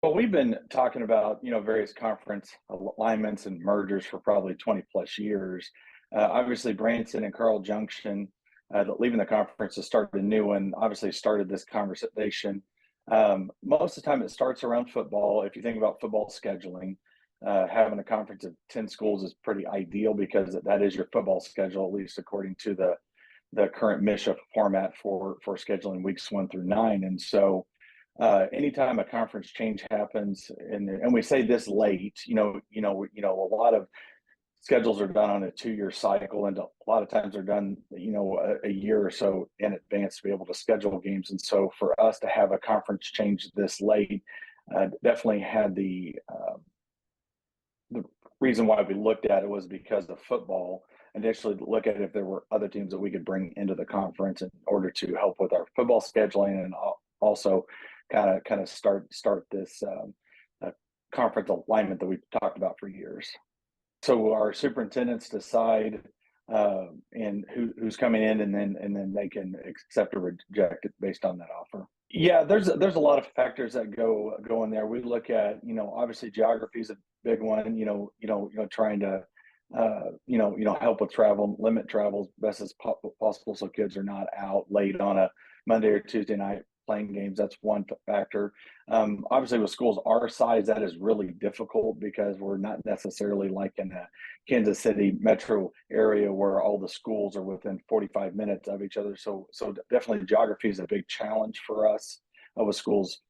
Well, we've been talking about, various conference alignments and mergers for probably 20 plus years. Obviously, Branson and Carl Junction, leaving the conference to start a new one, obviously started this conversation. Most of the time, it starts around football. If you think about football scheduling, having a conference of 10 schools is pretty ideal because that is your football schedule, at least according to the current MISHA format for scheduling weeks 1 through 9. And so, anytime a conference change happens, and we say this late, a lot of schedules are done on a 2-year cycle, and a lot of times they're done, a year or so in advance to be able to schedule games. And so, for us to have a conference change this late, definitely had the reason why we looked at it was because of football. Initially, to look at if there were other teams that we could bring into the conference in order to help with our football scheduling, and also kind of start this conference alignment that we've talked about for years. So our superintendents decide and who's coming in, and then they can accept or reject it based on that offer. Yeah, there's a lot of factors that go in there. We look at, obviously geography is a big one. Trying to help with travel, limit travel as best as possible, so kids are not out late on a Monday or Tuesday night playing games. That's one factor. Obviously, with schools our size, that is really difficult because we're not necessarily like in the Kansas City metro area where all the schools are within 45 minutes of each other. So definitely geography is a big challenge for us with schools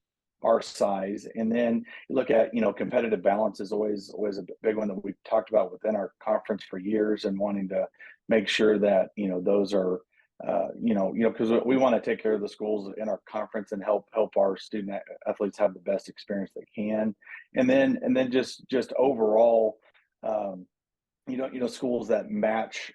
our size. And then you look at, competitive balance is always a big one that we've talked about within our conference for years, and wanting to make sure that, those are, because we want to take care of the schools in our conference and help our student athletes have the best experience they can. And then just overall, schools that match,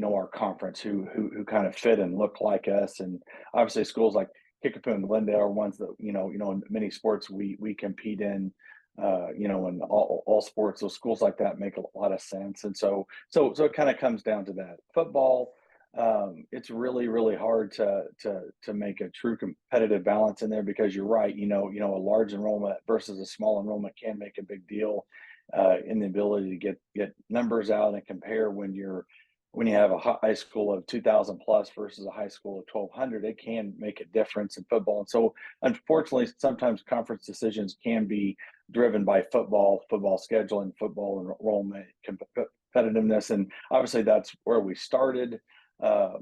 our conference, who kind of fit and look like us. And obviously schools like Kickapoo and Glendale are ones that, in many sports we compete in, in all sports. So schools like that make a lot of sense. And so it kind of comes down to that. Football, it's really, really hard to make a true competitive balance in there, because you're right, a large enrollment versus a small enrollment can make a big deal in the ability to get numbers out and compare. When you have a high school of 2,000 plus versus a high school of 1,200, it can make a difference in football. And so, unfortunately, sometimes conference decisions can be driven by football scheduling, football enrollment, competitiveness, and obviously that's where we started.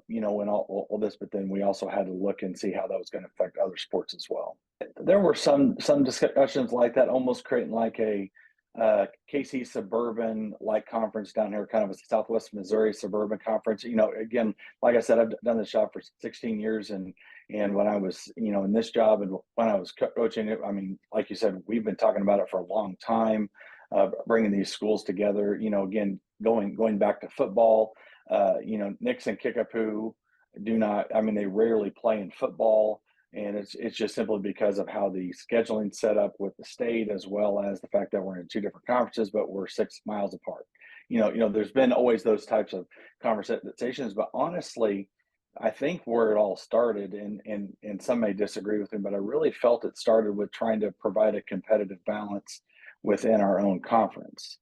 In all this, but then we also had to look and see how that was going to affect other sports as well. There were some discussions like that, almost creating like a KC suburban like conference down here, kind of a Southwest Missouri suburban conference. Again, like I said, I've done this job for 16 years, and when I was, in this job, and when I was coaching it, I mean, like you said, we've been talking about it for a long time, bringing these schools together. Again, going back to football. Nixa and Kickapoo they rarely play in football, and it's just simply because of how the scheduling set up with the state, as well as the fact that we're in two different conferences, but we're 6 miles apart. There's been always those types of conversations, but honestly, I think where it all started, and some may disagree with me, but I really felt it started with trying to provide a competitive balance within our own conference.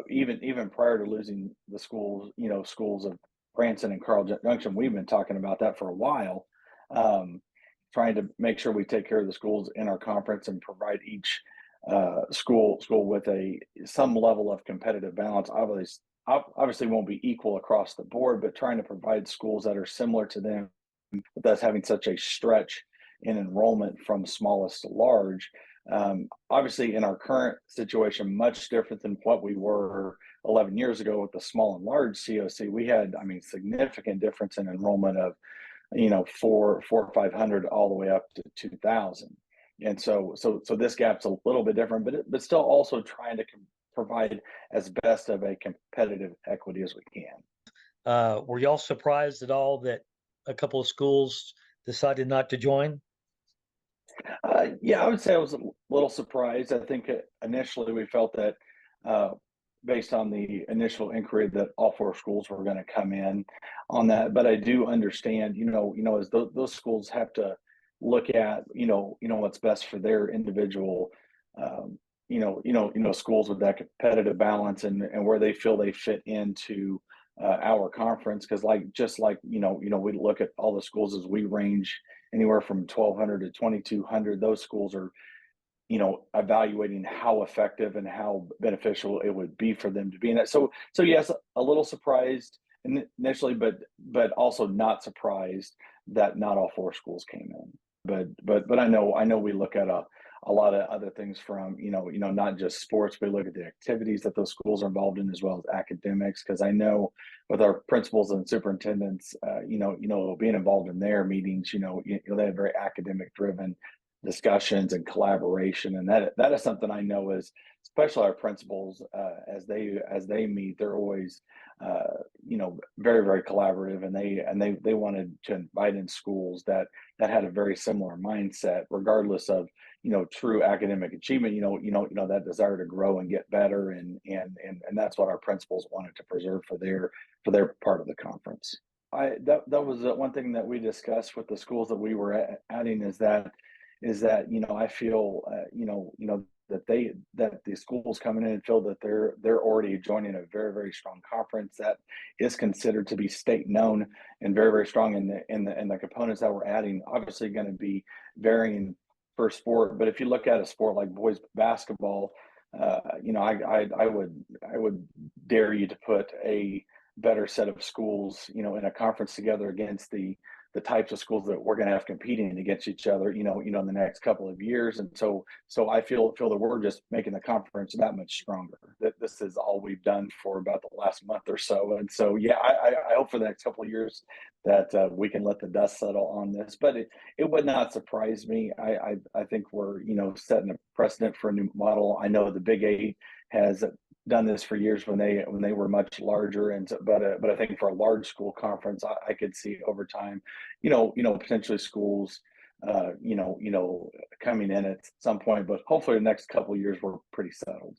Even prior to losing the schools of Branson and Carl Junction, we've been talking about that for a while, trying to make sure we take care of the schools in our conference and provide each school with some level of competitive balance. Obviously won't be equal across the board, but trying to provide schools that are similar to them, with us having such a stretch in enrollment from smallest to large. Obviously, in our current situation, much different than what we were 11 years ago with the small and large COC. We had, significant difference in enrollment of, 400 or 500 all the way up to 2,000. And so this gap's a little bit different, but still also trying to provide as best of a competitive equity as we can. Were y'all surprised at all that a couple of schools decided not to join? Yeah, I would say I was a little surprised. I think initially we felt that, based on the initial inquiry, that all 4 schools were going to come in on that. But I do understand, as those schools have to look at, what's best for their individual schools with that competitive balance and where they feel they fit into our conference. Because just like we look at all the schools as we range anywhere from 1,200 to 2,200. Those schools are evaluating how effective and how beneficial it would be for them to be in it. So yes, a little surprised initially, but also not surprised that not all four schools came in. But I know we look at a lot of other things from not just sports. We look at the activities that those schools are involved in as well as academics. Because I know with our principals and superintendents, being involved in their meetings, they have very academic driven discussions and collaboration, and that is something I know is, especially our principals, as they meet, they're always very, very collaborative, and they wanted to invite in schools that had a very similar mindset, regardless of true academic achievement. That desire to grow and get better, and that's what our principals wanted to preserve for their part of the conference. That was one thing that we discussed with the schools that we were adding, is that I feel that the schools coming in and feel that they're already joining a very, very strong conference that is considered to be state known and very, very strong, and the components that we're adding obviously going to be varying per sport. But if you look at a sport like boys basketball, I would dare you to put a better set of schools in a conference together against the types of schools that we're going to have competing against each other, in the next couple of years. And so I feel that we're just making the conference that much stronger. That this is all we've done for about the last month or so. And so, yeah, I hope for the next couple of years that we can let the dust settle on this. But it would not surprise me. I think we're, setting a precedent for a new model. I know the Big Eight has done this for years when they were much larger, and so, but I think for a large school conference, I could see over time, potentially schools, coming in at some point, but hopefully the next couple of years we're pretty settled.